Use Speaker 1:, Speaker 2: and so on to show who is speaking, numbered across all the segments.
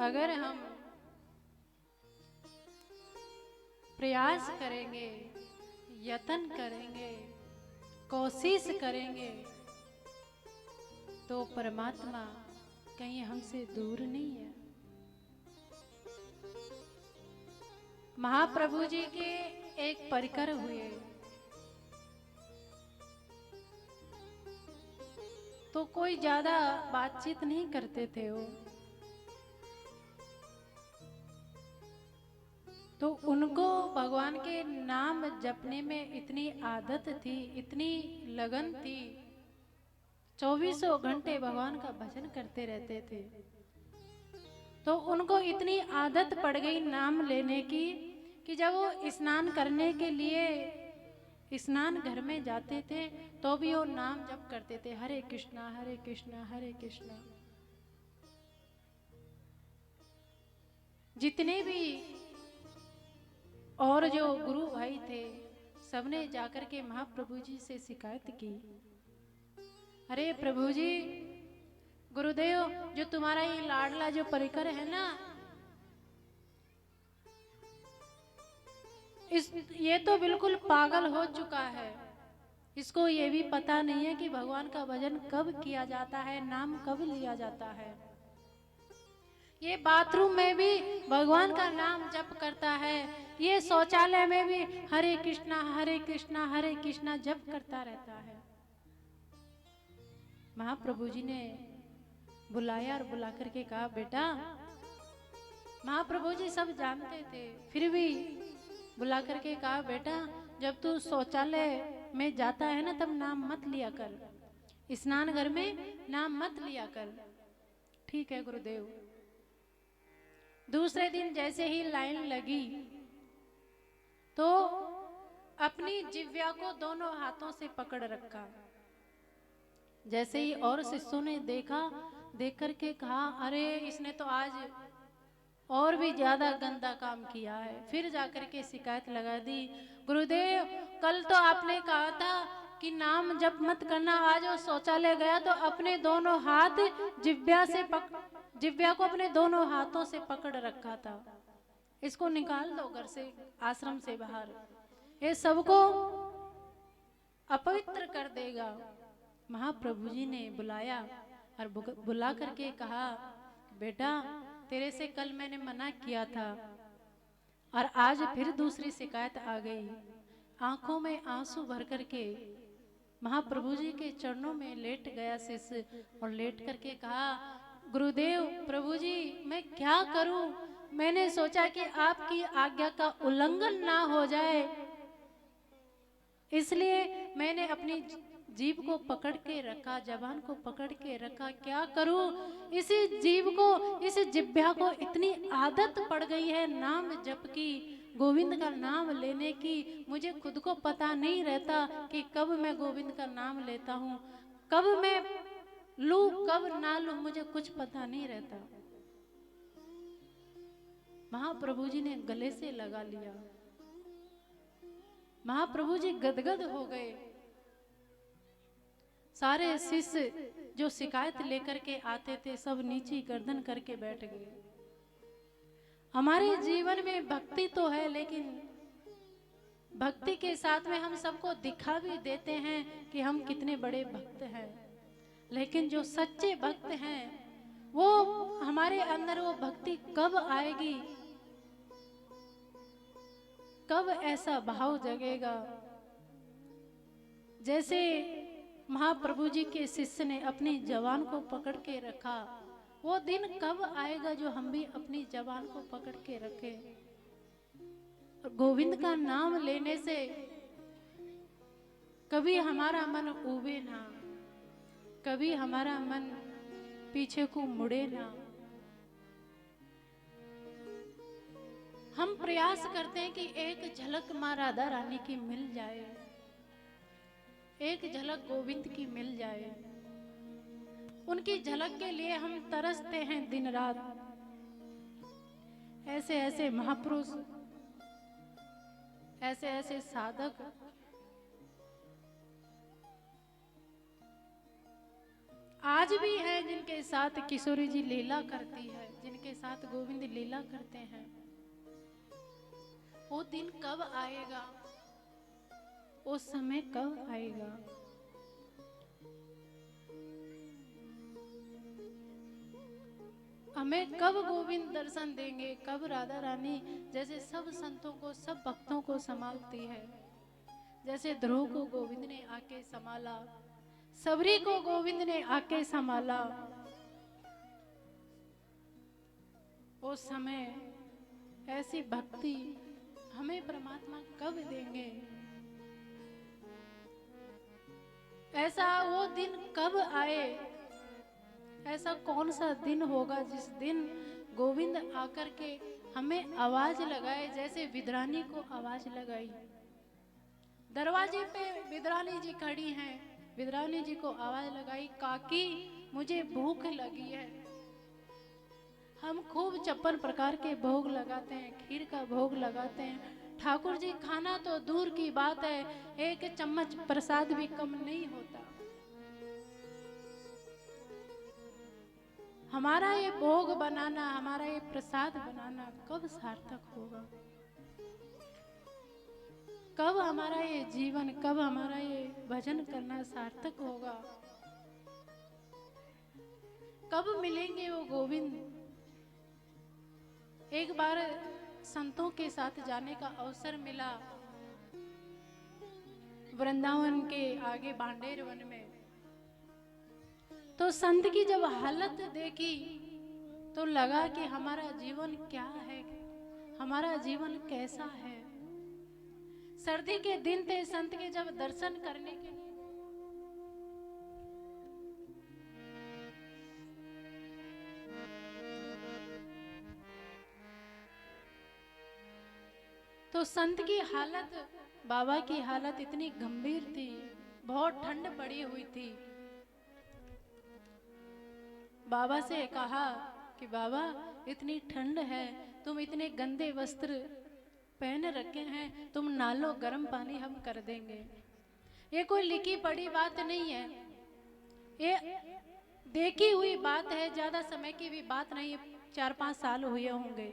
Speaker 1: अगर हम प्रयास करेंगे, यत्न करेंगे, कोशिश करेंगे, तो परमात्मा कहीं हमसे दूर नहीं है। महाप्रभु जी के एक परिकर हुए तो कोई ज्यादा बातचीत नहीं करते थे वो, तो उनको भगवान के नाम जपने में इतनी आदत थी, इतनी लगन थी, चौबीसों घंटे भगवान का भजन करते रहते थे। तो उनको इतनी आदत पड़ गई नाम लेने की कि जब वो स्नान करने के लिए स्नान घर में जाते थे तो भी वो नाम जप करते थे, हरे कृष्णा हरे कृष्णा हरे कृष्णा। जितने भी और जो गुरु भाई थे सबने जाकर के महाप्रभु जी से शिकायत की, अरे प्रभु जी, गुरुदेव, जो तुम्हारा ये लाडला जो परिकर है ना, ये तो बिल्कुल पागल हो चुका है। इसको ये भी पता नहीं है कि भगवान का भजन कब किया जाता है, नाम कब लिया जाता है। ये बाथरूम में भी भगवान का नाम जप करता है, ये शौचालय में भी हरे कृष्णा हरे कृष्णा हरे कृष्णा जप करता रहता है। महाप्रभु जी ने बुलाया और बुला करके कहा, बेटा, महाप्रभु जी सब जानते थे फिर भी बुला करके कहा, बेटा, जब तू शौचालय में जाता है ना तब नाम मत लिया कर, स्नान घर में नाम मत लिया कर। ठीक है गुरुदेव। दूसरे दिन जैसे ही लाइन लगी तो अपनी जिह्वा को दोनों हाथों से पकड़ रखा। जैसे ही और शिष्यों ने देखा, देख करके कहा, अरे इसने तो आज और भी ज्यादा गंदा काम किया है। फिर जाकर के शिकायत लगा दी, गुरुदेव, कल तो आपने कहा था कि नाम जप मत करना, आज वो शौचालय गया तो अपने दोनों हाथ जिह्वा को अपने दोनों हाथों से पकड़ रखा था। इसको निकाल दो घर से, आश्रम से बाहर, ये सबको अपवित्र कर देगा। महाप्रभु जी ने बुलाया और बुला करके कहा, बेटा, तेरे से कल मैंने मना किया था और आज फिर दूसरी शिकायत आ गई। आंखों में आंसू भर करके महाप्रभु जी के चरणों में लेट गया शिष्य और लेट करके कहा, गुरुदेव, प्रभु जी, मैं क्या करूं? मैंने सोचा कि आपकी आज्ञा का उल्लंघन ना हो जाए, इसलिए मैंने अपनी जीभ को पकड़ के रखा, जबान को पकड़ के रखा। क्या करूं? इसी जीभ को, इस जिह्वा को इतनी आदत पड़ गई है नाम जप की, गोविंद का नाम लेने की, मुझे खुद को पता नहीं रहता कि कब मैं गोविंद का नाम लेता हूं, कब मैं लूं कब ना लूं, मुझे कुछ पता नहीं रहता। महाप्रभु जी ने गले से लगा लिया। महाप्रभु जी गदगद हो गए। सारे शिष्य जो शिकायत लेकर के आते थे सब नीची गर्दन करके बैठ गए। हमारे जीवन में भक्ति तो है, लेकिन भक्ति के साथ में हम सबको दिखा भी देते हैं कि हम कितने बड़े भक्त हैं, लेकिन जो सच्चे भक्त हैं वो हमारे अंदर वो भक्ति कब आएगी, कब ऐसा भाव जगेगा। जैसे महाप्रभु जी के शिष्य ने अपनी जवान को पकड़ के रखा, वो दिन कब आएगा जो हम भी अपनी जवान को पकड़ के रखें और गोविंद का नाम लेने से कभी हमारा मन उबे ना, कभी हमारा मन पीछे को मुड़े ना। हम प्रयास करते हैं कि एक झलक मां राधा रानी की मिल जाए, एक झलक गोविंद की मिल जाए। उनकी झलक के लिए हम तरसते हैं दिन रात। ऐसे ऐसे महापुरुष, ऐसे ऐसे साधक आज भी है जिनके साथ किशोरी जी लीला करती है, जिनके साथ गोविंद लीला करते हैं। वो दिन कब आएगा, वो समय कब आएगा? हमें कब गोविंद दर्शन देंगे, कब राधा रानी जैसे सब संतों को, सब भक्तों को संभालती है, जैसे ध्रुव को गोविंद ने आके संभाला, सबरी को गोविंद ने आके संभाला, वो समय ऐसी भक्ति हमें परमात्मा कब देंगे? ऐसा वो दिन कब आए? ऐसा कौन सा दिन होगा जिस दिन गोविंद आकर के हमें आवाज लगाए, जैसे विद्रानी को आवाज लगाई। दरवाजे पे विद्रानी जी खड़ी हैं, विद्रानी जी को आवाज लगाई, काकी मुझे भूख लगी है। हम खूब 56 प्रकार के भोग लगाते हैं, खीर का भोग लगाते हैं। ठाकुर जी खाना तो दूर की बात है, एक चम्मच प्रसाद भी कम नहीं होता। हमारा ये भोग बनाना, हमारा ये प्रसाद बनाना कब सार्थक होगा? कब हमारा ये जीवन, कब हमारा ये भजन करना सार्थक होगा? कब मिलेंगे वो गोविंद? एक बार संतों के साथ जाने का अवसर मिला वृंदावन के आगे बांडेर वन में। तो संत की जब हालत देखी तो लगा कि हमारा जीवन क्या है, हमारा जीवन कैसा है। सर्दी के दिन थे, संत के जब दर्शन करने के लिए तो संत की हालत, बाबा की हालत इतनी गंभीर थी, बहुत ठंड पड़ी हुई थी। बाबा से कहा कि बाबा इतनी ठंड है, तुम इतने गंदे वस्त्र पहन रखे हैं, तुम नालो गर्म पानी हम कर देंगे। ये कोई लिखी पढ़ी बात नहीं है, ये देखी हुई बात है, ज्यादा समय की भी बात नहीं है, 4-5 साल हुए होंगे,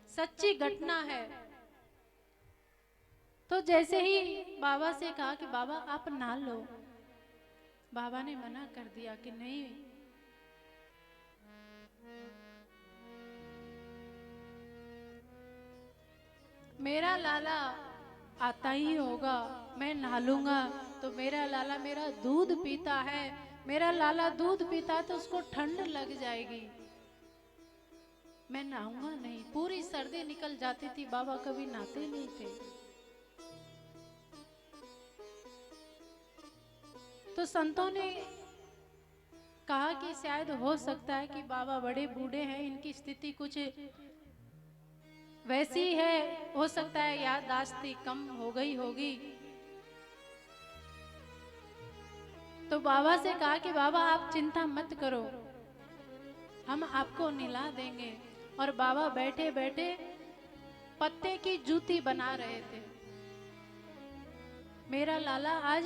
Speaker 1: सच्ची घटना है। तो जैसे ही बाबा से कहा कि बाबा आप नहा लो, बाबा ने मना कर दिया कि नहीं, मेरा लाला आता ही होगा, मैं नहा लूंगा। तो मेरा लाला मेरा दूध पीता है, मेरा लाला दूध पीता है तो उसको ठंड लग जाएगी, मैं नहाऊंगा नहीं। पूरी सर्दी निकल जाती थी, बाबा कभी नहाते नहीं थे। तो संतों ने कहा कि शायद हो सकता है कि बाबा बड़े बूढ़े हैं, इनकी स्थिति कुछ वैसी है, हो सकता है याददाश्त कम हो गई होगी। तो बाबा से कहा कि बाबा आप चिंता मत करो, हम आपको नहला देंगे। और बाबा बैठे बैठे पत्ते की जूती बना रहे थे। मेरा लाला आज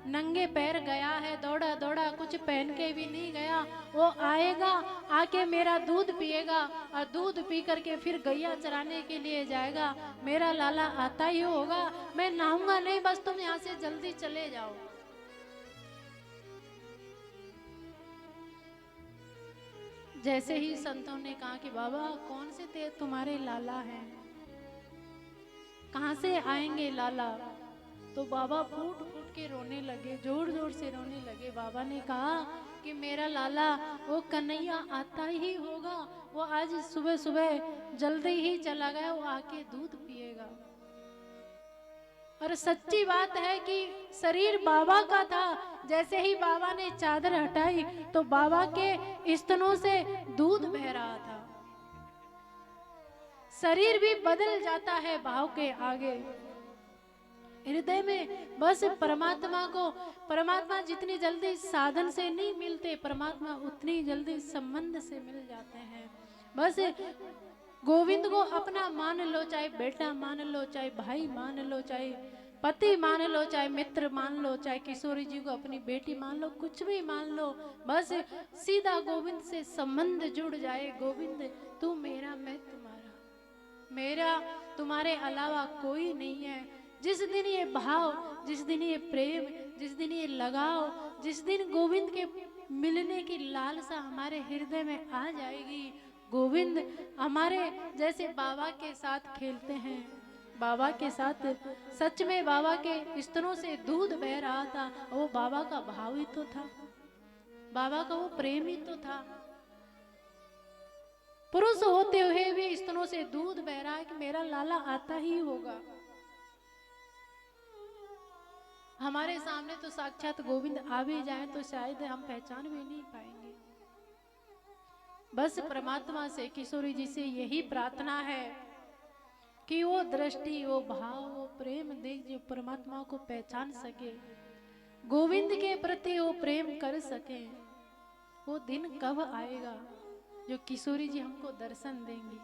Speaker 1: नंगे पैर गया है, दौड़ा दौड़ा, कुछ पहन के भी नहीं गया। वो आएगा, आके मेरा दूध पिएगा और दूध पी करके फिर गैया चराने के लिए जाएगा। मेरा लाला आता ही होगा, मैं नहाऊंगा नहीं, बस तुम यहाँ से जल्दी चले जाओ। जैसे ही संतों ने कहा कि बाबा कौन से तुम्हारे लाला हैं, कहाँ से आएंगे लाला, तो बाबा फूट फूट के रोने लगे, जोर जोर से रोने लगे। बाबा ने कहा कि मेरा लाला वो कन्हैया आता ही होगा, वो आज सुबह सुबह जल्दी ही चला गया, वो आके दूध पिएगा। और सच्ची बात है कि शरीर बाबा का था, जैसे ही बाबा ने चादर हटाई तो बाबा के स्तनों से दूध बह रहा था। शरीर भी बदल जाता है भाव के आगे। हृदय में बस परमात्मा को, परमात्मा जितनी जल्दी साधन से नहीं मिलते, परमात्मा उतनी जल्दी संबंध से मिल जाते हैं। बस गोविंद को अपना मान लो, चाहे बेटा मान लो, चाहे भाई मान लो, चाहे पति मान लो, चाहे मित्र मान लो, चाहे किशोरी जी को अपनी बेटी मान लो, कुछ भी मान लो, बस सीधा गोविंद से संबंध जुड़ जाए। गोविंद तू मेरा, मैं तुम्हारा, मेरा तुम्हारे अलावा कोई नहीं है। जिस दिन ये भाव, जिस दिन ये प्रेम, जिस दिन ये लगाव, जिस दिन गोविंद के मिलने की लालसा हमारे हृदय में आ जाएगी, गोविंद हमारे जैसे बाबा के साथ खेलते हैं, बाबा के साथ, सच में बाबा के स्तनों से दूध बह रहा था, वो बाबा का भाव ही तो था, बाबा का वो प्रेम ही तो था। पुरुष होते हुए भी स्तनों से दूध बह रहा है कि मेरा लाला आता ही होगा। हमारे सामने तो साक्षात गोविंद आ भी जाए तो शायद हम पहचान भी नहीं पाएंगे। बस परमात्मा से, किशोरी जी से यही प्रार्थना है कि वो दृष्टि, वो भाव, वो प्रेम देख जो परमात्मा को पहचान सके, गोविंद के प्रति वो प्रेम कर सके। वो दिन कब आएगा जो किशोरी जी हमको दर्शन देंगी।